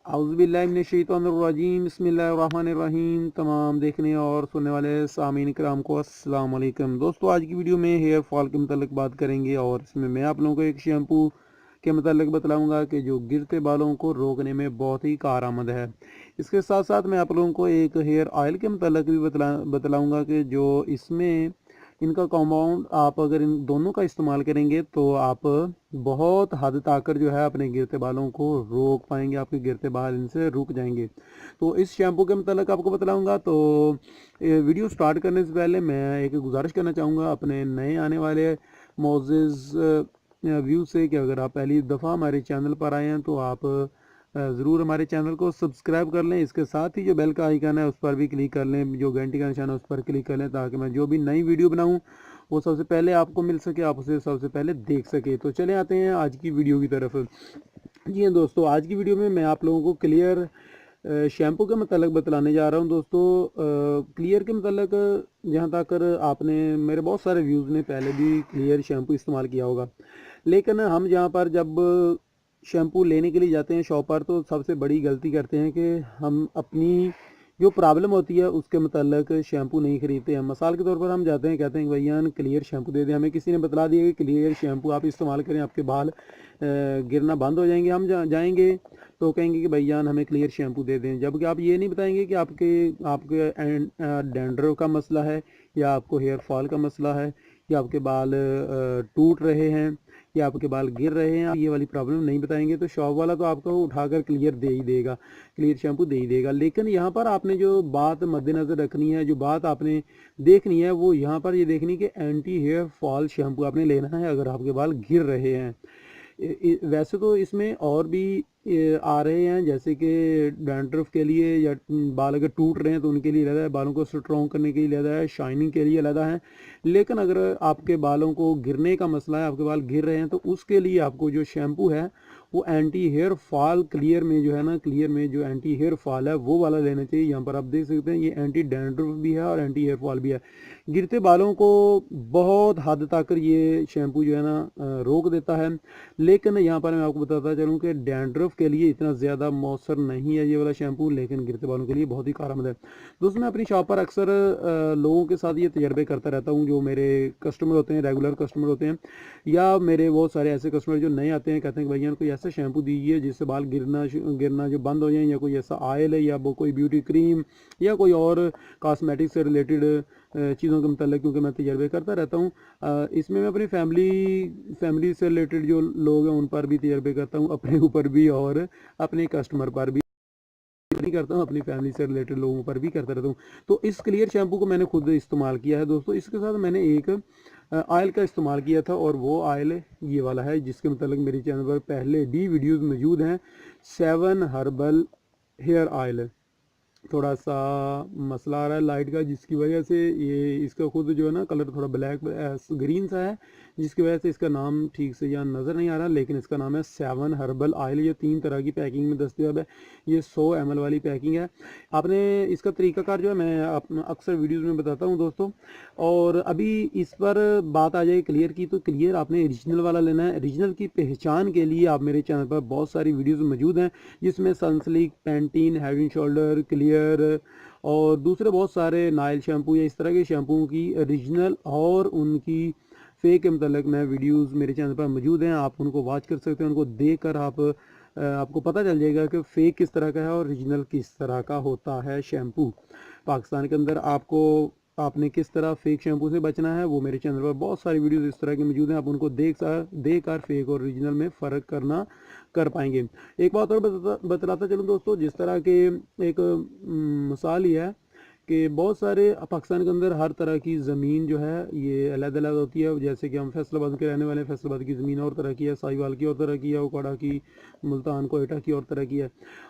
आउज़ुबिल्लाहिमिनश्शैतानिर्रजीम बिस्मिल्लाहिर्रहमानिर्रहीम। तमाम देखने और सुनने वाले सामीन कराम को अस्सलाम वालेकुम। दोस्तों, आज की वीडियो में हेयर फॉल के मतलब बात करेंगे और इसमें मैं आप लोगों को एक शैम्पू के मतलब बतलाऊंगा कि जो गिरते बालों को रोकने में बहुत ही कारआमद है। इसके साथ साथ मैं आप लोगों को एक हेयर ऑयल के मतलब भी बतलाऊंगा कि जो इसमें इनका कंपाउंड आप अगर इन दोनों का इस्तेमाल करेंगे तो आप बहुत हद तक जो है अपने गिरते बालों को रोक पाएंगे, आपके गिरते बाल इनसे रुक जाएंगे। तो इस शैम्पू के मतलब आपको बतलाऊंगा। तो वीडियो स्टार्ट करने से पहले मैं एक गुजारिश करना चाहूँगा अपने नए आने वाले मोज़ेज़ व्यू से कि अगर आप पहली दफ़ा हमारे चैनल पर आए हैं तो आप ज़रूर हमारे चैनल को सब्सक्राइब कर लें। इसके साथ ही जो बेल का आइकन है उस पर भी क्लिक कर लें, जो घंटी का निशान है उस पर क्लिक कर लें, ताकि मैं जो भी नई वीडियो बनाऊं वो सबसे पहले आपको मिल सके, आप उसे सबसे पहले देख सके। तो चले आते हैं आज की वीडियो की तरफ। जी हाँ दोस्तों, आज की वीडियो में मैं आप लोगों को क्लियर शैम्पू के मतलब बतलाने जा रहा हूँ। दोस्तों, क्लियर के मतलब जहाँ तक आपने मेरे बहुत सारे व्यूज़ ने पहले भी क्लियर शैम्पू इस्तेमाल किया होगा, लेकिन हम जहाँ पर जब शैम्पू लेने के लिए जाते हैं शॉप पर तो सबसे बड़ी गलती करते हैं कि हम अपनी जो प्रॉब्लम होती है उसके मतलब शैम्पू नहीं खरीदते हैं। मिसाल के तौर पर हम जाते हैं, कहते हैं कि भैया क्लियर शैम्पू दे दें, हमें किसी ने बतला दिया कि क्लियर शैम्पू आप इस्तेमाल करें आपके बाल गिरना बंद हो जाएंगे। हम जाएंगे तो कहेंगे कि भैया हमें क्लियर शैम्पू दे दें, जबकि आप ये नहीं बताएंगे कि आपके आपके डैंड्रफ का मसला है, या आपको हेयर फॉल का मसला है, या आपके बाल टूट रहे हैं, या आपके बाल गिर रहे हैं। आप ये वाली प्रॉब्लम नहीं बताएंगे तो शॉप वाला तो आपको उठाकर क्लियर दे ही देगा, क्लियर शैम्पू दे ही देगा। लेकिन यहाँ पर आपने जो बात मद्देनज़र रखनी है, जो बात आपने देखनी है, वो यहाँ पर ये देखनी कि एंटी हेयर फॉल शैम्पू आपने लेना है अगर आपके बाल गिर रहे हैं। वैसे तो इसमें और भी आ रहे हैं, जैसे कि डैंड्रफ के लिए या बाल अगर टूट रहे हैं तो उनके लिए अलग है, बालों को स्ट्रॉन्ग करने के लिए अलग है, शाइनिंग के लिए अलग है। लेकिन अगर आपके बालों को गिरने का मसला है, आपके बाल गिर रहे हैं, तो उसके लिए आपको जो शैम्पू है वो एंटी हेयर फॉल क्लियर में जो है ना, क्लियर में जो एंटी हेयर फॉल है वो वाला लेना चाहिए। यहाँ पर आप देख सकते हैं ये एंटी डैंड्रफ भी है और एंटी हेयर फॉल भी है। गिरते बालों को बहुत हद तक ये शैम्पू जो है ना रोक देता है। लेकिन यहाँ पर मैं आपको बताता चलूँ कि डैंड्रफ के लिए इतना ज़्यादा मौसर नहीं है ये वाला शैम्पू, लेकिन गिरते बालों के लिए बहुत ही कारआमद है। दोस्तों, मैं अपनी शॉप पर अक्सर लोगों के साथ ये तजर्बे करता रहता हूँ, जो मेरे कस्टमर होते हैं, रेगुलर कस्टमर होते हैं, या मेरे बहुत सारे ऐसे कस्टमर जो नए आते हैं, कहते हैं कि भैया कोई ऐसा शैम्पू दीजिए जिससे बाल गिरना जो बंद हो जाए, या कोई ऐसा ऑयल है, या वो कोई ब्यूटी क्रीम, या कोई और कॉस्मेटिक से रिलेटेड चीज़ों के मतलब, क्योंकि मैं तजर्बे करता रहता हूँ। इसमें मैं अपनी फैमिली से रिलेटेड जो लोग हैं उन पर भी तजर्बे करता हूँ, अपने ऊपर भी और अपने कस्टमर पर भी नहीं करता हूँ, अपनी फैमिली से रिलेटेड लोगों पर भी करता रहता हूँ। तो इस क्लियर शैम्पू को मैंने खुद इस्तेमाल किया है दोस्तों। इसके साथ मैंने एक ऑयल का इस्तेमाल किया था, और वो ऑयल ये वाला है जिसके मतलब मेरे चैनल पर पहले भी वीडियोज़ मौजूद हैं। 7 हर्बल हेयर ऑयल। थोड़ा सा मसला आ रहा है लाइट का, जिसकी वजह से ये इसका खुद जो है ना कलर थोड़ा ब्लैक ग्रीन सा है, जिसकी वजह से इसका नाम ठीक से यहाँ नज़र नहीं आ रहा। लेकिन इसका नाम है 7 हर्बल ऑयल। ये 3 तरह की पैकिंग में दस्तियाब है। ये 100 ml वाली पैकिंग है। आपने इसका तरीकाकार जो है मैं अक्सर वीडियोज़ में बताता हूँ दोस्तों। और अभी इस पर बात आ जाए क्लियर की, तो क्लियर आपने ओरिजिनल वाला लेना है। ओरिजिनल की पहचान के लिए आप मेरे चैनल पर बहुत सारी वीडियोज़ मौजूद हैं, जिसमें Sunsilk, Pantene, head and shoulder, clear और दूसरे बहुत सारे नाइल शैम्पू या इस तरह के शैम्पू की ओरिजिनल और उनकी फेक के मतलब मैं वीडियोस मेरे चैनल पर मौजूद हैं। आप उनको वॉच कर सकते हैं, उनको देख कर आपको पता चल जाएगा कि फ़ेक किस तरह का है और ओरिजिनल किस तरह का होता है शैम्पू। पाकिस्तान के अंदर आपने किस तरह फ़ेक शैम्पू से बचना है, वो मेरे चैनल पर बहुत सारी वीडियोस इस तरह की मौजूद हैं। आप उनको देख कर फ़ेक और ओरिजिनल में फ़र्क कर पाएंगे। एक बात और बतलाता चलूँ दोस्तों, जिस तरह के एक मिसाल ही है कि बहुत सारे पाकिस्तान के अंदर हर तरह की ज़मीन जो है ये अलग अलग होती है। जैसे कि हम फैसलाबाद के रहने वाले हैं, फैसलाबाद की ज़मीन और तरह की है, साहिवाल की और तरह की है, उकाड़ा की, मुल्तान, कोयटा की और तरह की है।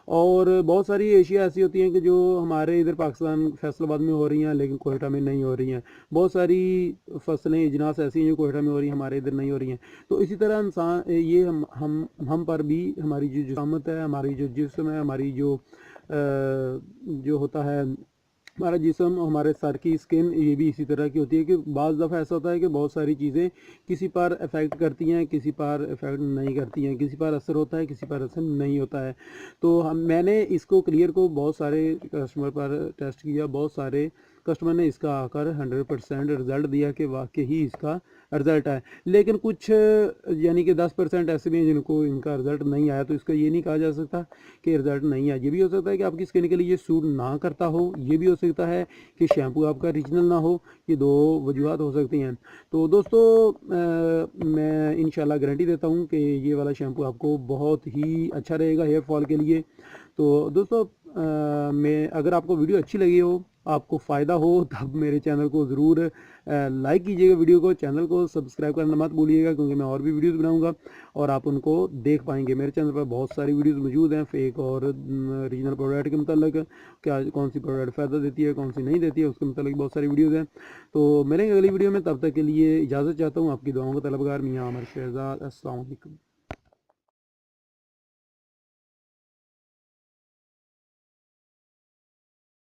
और बहुत सारी एशिया ऐसी होती हैं कि जो हमारे इधर पाकिस्तान फैसलाबाद में हो रही हैं लेकिन कोयटा में नहीं हो रही हैं। बहुत सारी फसलें इजनास ऐसी हैं जो कोयटा में हो रही हैं, हमारे इधर नहीं हो रही हैं। तो इसी तरह इंसान ये हम पर भी हमारी जो जिसामत है, हमारी जो जिस्म है, हमारी जो होता है हमारा जिस्म, हमारे सर की स्किन ये भी इसी तरह की होती है कि बाज़ दफ़ा ऐसा होता है कि बहुत सारी चीज़ें किसी पर इफ़ेक्ट करती हैं, किसी पर इफ़ेक्ट नहीं करती हैं, किसी पर असर होता है, किसी पर असर नहीं होता है। तो मैंने इसको क्लियर को बहुत सारे कस्टमर पर टेस्ट किया, बहुत सारे कस्टमर ने इसका आकर 100% रिज़ल्ट दिया कि वाकई ही इसका रिज़ल्ट आए। लेकिन कुछ यानी कि 10% ऐसे भी हैं जिनको इनका रिज़ल्ट नहीं आया, तो इसका ये नहीं कहा जा सकता कि रिज़ल्ट नहीं आया। ये भी हो सकता है कि आपकी स्किन के लिए ये सूट ना करता हो, ये भी हो सकता है कि शैम्पू आपका ओरिजिनल ना हो। ये 2 वजूहत हो सकती हैं। तो दोस्तों मैं इंशाल्लाह गारंटी देता हूँ कि ये वाला शैम्पू आपको बहुत ही अच्छा रहेगा हेयर फॉल के लिए। तो दोस्तों मैं अगर आपको वीडियो अच्छी लगी हो, आपको फ़ायदा हो, तब मेरे चैनल को ज़रूर लाइक कीजिएगा, वीडियो को, चैनल को सब्सक्राइब करना मत भूलिएगा, क्योंकि मैं और भी वीडियोस बनाऊंगा और आप उनको देख पाएंगे। मेरे चैनल पर बहुत सारी वीडियोस मौजूद हैं फेक और रीजनल प्रोडक्ट के मतलब, क्या कौन सी प्रोडक्ट फ़ायदा देती है, कौन सी नहीं देती है, उसके मतलब बहुत सारी वीडियोज़ हैं। तो मिलेंगे अगली वीडियो में, तब तक के लिए इजाज़त चाहता हूँ। आपकी दुआओं का तलबगार मियां आमिर शहजाद। अस्सलाम वालेकुम।